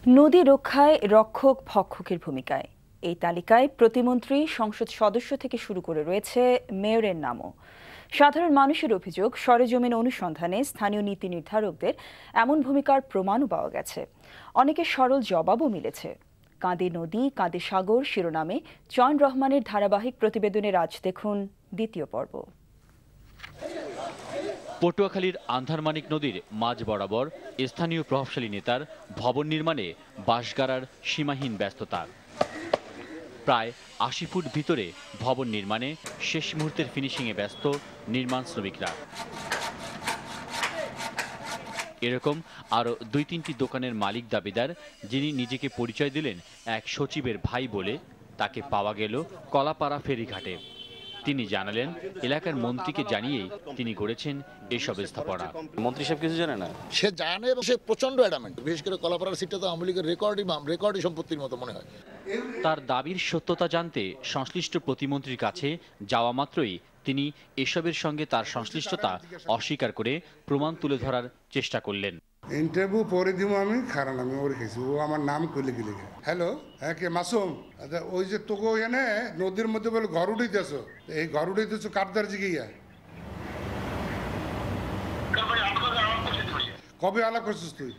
নদী রক্ষায় রক্ষক ভক্ষকের ভূমিকায় এই তালিকায় প্রতিমন্ত্রী, সংসদ সদস্য থেকে শুরু করে রয়েছে মেয়রের নামও। সাধারণ মানুষের অভিযোগ, সরেজমিন অনুসন্ধানে স্থানীয় নীতি নির্ধারকদের এমন ভূমিকার প্রমাণও পাওয়া গেছে। অনেকের সরল জবাবও মিলেছে। কাঁদে নদী কাঁদে সাগর শিরোনামে চয়ন রহমানের ধারাবাহিক প্রতিবেদনের আজ দেখুন দ্বিতীয় পর্ব। পটুয়াখালীর আন্ধারমানিক নদীর মাঝ বরাবর স্থানীয় প্রভাবশালী নেতার ভবন নির্মাণে বাঁশগাড়ার সীমাহীন ব্যস্ততা। প্রায় ৮০ ফুট ভিতরে ভবন নির্মাণে শেষ মুহূর্তের ফিনিশিংয়ে ব্যস্ত নির্মাণ শ্রমিকরা। এরকম আরও ২-৩টি দোকানের মালিক দাবিদার, যিনি নিজেকে পরিচয় দিলেন এক সচিবের ভাই বলে। তাকে পাওয়া গেল কলাপাড়া ফেরিঘাটে। তিনি জানালেন, এলাকার মন্ত্রীকে জানিয়েই তিনি গড়েছেন এসব স্থাপনা। মন্ত্রী সাহেব কিছু জানে না? সে জানে এবং সে প্রচন্ড অ্যাডামেন্ট। বিশেষ করে কলাপাড়ার সিটটা তো আওয়ামী লীগের রেকর্ডই সম্পত্তির মতো মনে হয়। তার দাবির সত্যতা জানতে সংশ্লিষ্ট প্রতিমন্ত্রীর কাছে যাওয়া মাত্রই তিনি এসবের সঙ্গে তার সংশ্লিষ্টতা অস্বীকার করে প্রমাণ তুলে ধরার চেষ্টা করলেন। ইন্টারভিউ পরে দিব আমি, কারণ আমি ওর খেয়েছি, ও আমার নাম কইলে গেলে। হ্যালো, হ্যাঁ কে মাসুম? আচ্ছা, ওই যে তোকে এনে নদীর মধ্যে বলে ঘর উঠাইতেছ, এই ঘর উঠাইতেছ কার দার্জি গিয়া? কবে আলাপ করছিস তুই?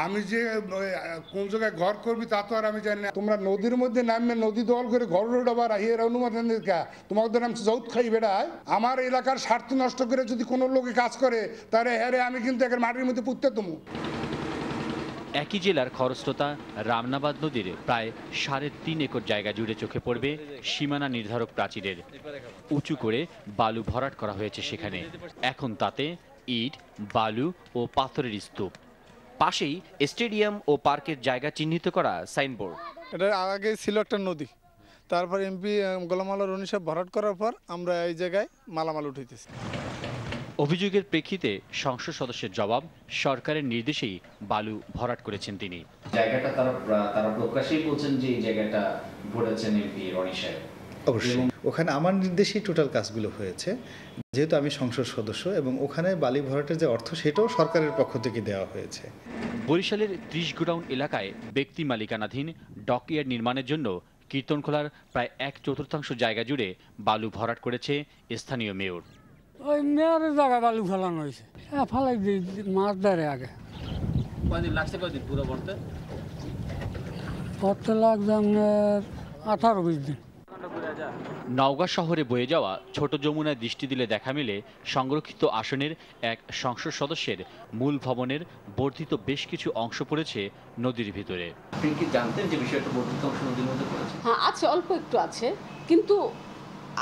আমি যে কোন জায়গায় ঘর করবি তা তো আর আমি জানি না। তোমরা নদীর মধ্যে নামবে, নদী দল করে ঘর উঠাবার এর অনুমোদন তোমাদের নাম যৌথ খাই বেড়ায়। আমার এলাকার স্বার্থ নষ্ট করে যদি কোনো লোকে কাজ করে, তাহলে হ্যাঁ আমি কিন্তু একের মাটির মধ্যে পুঁততে তুমি। একই জেলার খরস্রোতা রামনাবাদ নদীর প্রায় ৩.৫ একর জায়গা জুড়ে চোখে পড়বে সীমানা নির্ধারক প্রাচীরের। উঁচু করে বালু ভরাট করা হয়েছে সেখানে। এখন তাতে ইট, বালু ও পাথরের স্তূপ। পাশেই স্টেডিয়াম ও পার্কের জায়গা চিহ্নিত করা সাইনবোর্ড। এটা আগে ছিল একটা নদী, তারপর এমপি গোলাম আল্লাহ রনি সাহেব ভরাট করার পর আমরা এই জায়গায় মালামাল উঠাইতেছি। অভিযোগের প্রেক্ষিতে সংসদ সদস্যের জবাব, সরকারের নির্দেশেই বালু ভরাট করেছেন তিনি। জায়গাটা তারা প্রকাশ্যেই বলছেন যে এই জায়গাটা ভরেছেন এমপি রনি সাহেব। অবশ্যই ওখানে আমার নির্দেশেই টোটাল কাজগুলো হয়েছে, যেহেতু আমি সংসদ সদস্য, এবং ওখানে বালি ভরাটের যে অর্থ সেটাও সরকারের পক্ষ থেকে দেওয়া হয়েছে। বরিশালের ৩০ গোডাউন এলাকায় ব্যক্তি মালিকানাধীন ডকইয়ার্ড নির্মাণের জন্য কীর্তনখোলার প্রায় ১/৪ জায়গা জুড়ে বালু ভরাট করেছে স্থানীয় মেয়র। ওই মেয়রের জায়গায় বালু ফেলানো হয়েছে, ফালাই মাছ ধরে আগে। কয়দিন লাগছে, কয়দিন পুরো ভরতে? ভরতে লাগছে আপনার 18-20 দিন। নওগাঁ শহরে বয়ে যাওয়া ছোট যমুনায় দৃষ্টি দিলে দেখা মিলে সংরক্ষিত আসনের এক সংসদ সদস্যের মূল ভবনের বর্ধিত বেশ কিছু অংশ পড়েছে নদীর ভিতরে। আপনি কি জানতেন যে বিষয়টা বর্ধিত অংশ নদীর মধ্যে পড়েছে? হ্যাঁ আছে, অল্প একটু আছে, কিন্তু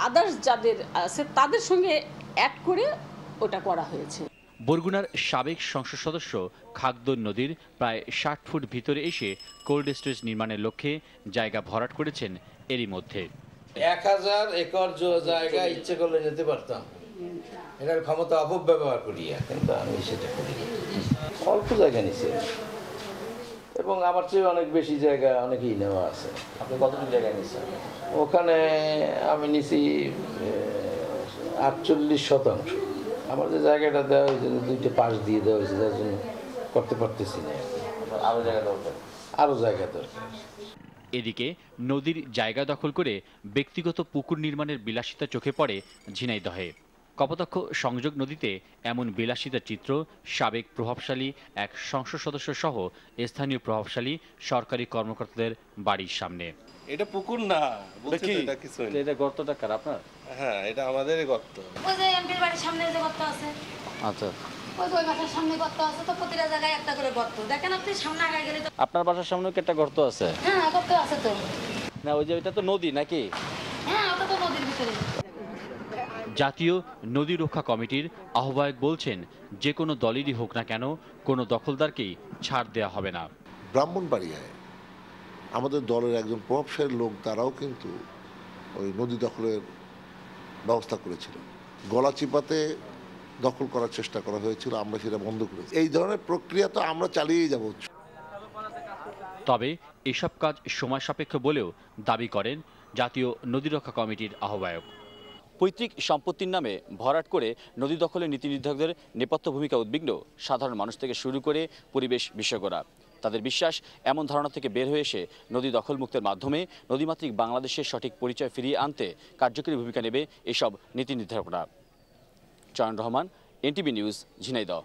আদার্স যাদের আছে তাদের সঙ্গে অ্যাড করে ওটা করা হয়েছে। বরগুনার সাবেক সংসদ সদস্য খাগদন নদীর প্রায় ৬০ ফুট ভিতরে এসে কোল্ড স্টোরেজ নির্মাণের লক্ষ্যে জায়গা ভরাট করেছেন এরই মধ্যে। ১,০০০ একর জায়গা ইচ্ছে করলে যেতে পারতাম, এটার ক্ষমতা অপব্যবহার করিয়া, কিন্তু আমি সেটা করি। অল্প জায়গা নিছে এবং আমার চেয়ে অনেক বেশি জায়গা অনেকেই নেওয়া আছে। আপনি কতটুকু জায়গা নিচ্ছেন? ওখানে আমি নিছি ৪৮%। আমার যে জায়গাটা দেওয়া হয়েছে, 2টা পাশ দিয়ে দেওয়া হয়েছে, যার জন্য করতে পারতেছি না। আরও জায়গা দরকার, আরও জায়গা দরকার। এদিকে নদীর জায়গা দখল করে ব্যক্তিগত পুকুর নির্মাণের বিলাসিতা চোখে পড়ে ঝিনাইদহে। কপোতাক্ষ সংযোগ নদীতে এমন বিলাসিতার চিত্র সাবেক প্রভাবশালী এক সংসদ সদস্য সহ স্থানীয় প্রভাবশালী সরকারি কর্মকর্তাদের বাড়ির সামনে। এটা পুকুর না, এটা গর্তটা কার? আপনার? হ্যাঁ, এটা আমাদেরই গর্ত। ওই যে এমপির বাড়ির সামনে যে গর্ত আছে, আচ্ছা, ওই বাসার সামনে গর্ত আছে, তো প্রতিটা জায়গায় একটা করে গর্ত। দেখেন আপনি সামনে আগে গেলে তো। আপনার বাসার সামনে কি একটা গর্ত আছে? হ্যাঁ, গর্ত আছে তো। না, ওই যে ওইটা তো নদী নাকি? হ্যাঁ, ওটা তো নদীর ভিতরে। জাতীয় নদী রক্ষা কমিটির আহ্বায়ক বলছেন, যে কোনো দলেরই হোক না কেন, কোনো দখলদারকেই ছাড় দেওয়া হবে না। ব্রাহ্মণবাড়িয়ায় আমাদের দলের একজন প্রভাবশালী লোক, তারাও কিন্তু ওই নদী দখলের ব্যবস্থা করেছিল। গলাচিপাতে দখল করার চেষ্টা করা হয়েছিল, আমরা সেটা বন্ধ করেছি। এই ধরনের প্রক্রিয়া তো আমরা চালিয়েই যাব। তবে এসব কাজ সময় সাপেক্ষ বলেও দাবি করেন জাতীয় নদী রক্ষা কমিটির আহ্বায়ক। পৈতৃক সম্পত্তির নামে ভরাট করে নদী দখলের নীতি নির্ধারকদের নেপথ্য ভূমিকা উদ্বিগ্ন সাধারণ মানুষ থেকে শুরু করে পরিবেশ বিশেষজ্ঞরা। তাদের বিশ্বাস, এমন ধারণা থেকে বের হয়ে এসে নদী দখলমুক্তের মাধ্যমে নদীমাতৃক বাংলাদেশের সঠিক পরিচয় ফিরিয়ে আনতে কার্যকরী ভূমিকা নেবে এসব নীতি নির্ধারকরা। চয়ন রহমান, এনটিভি নিউজ, ঝিনাইদহ।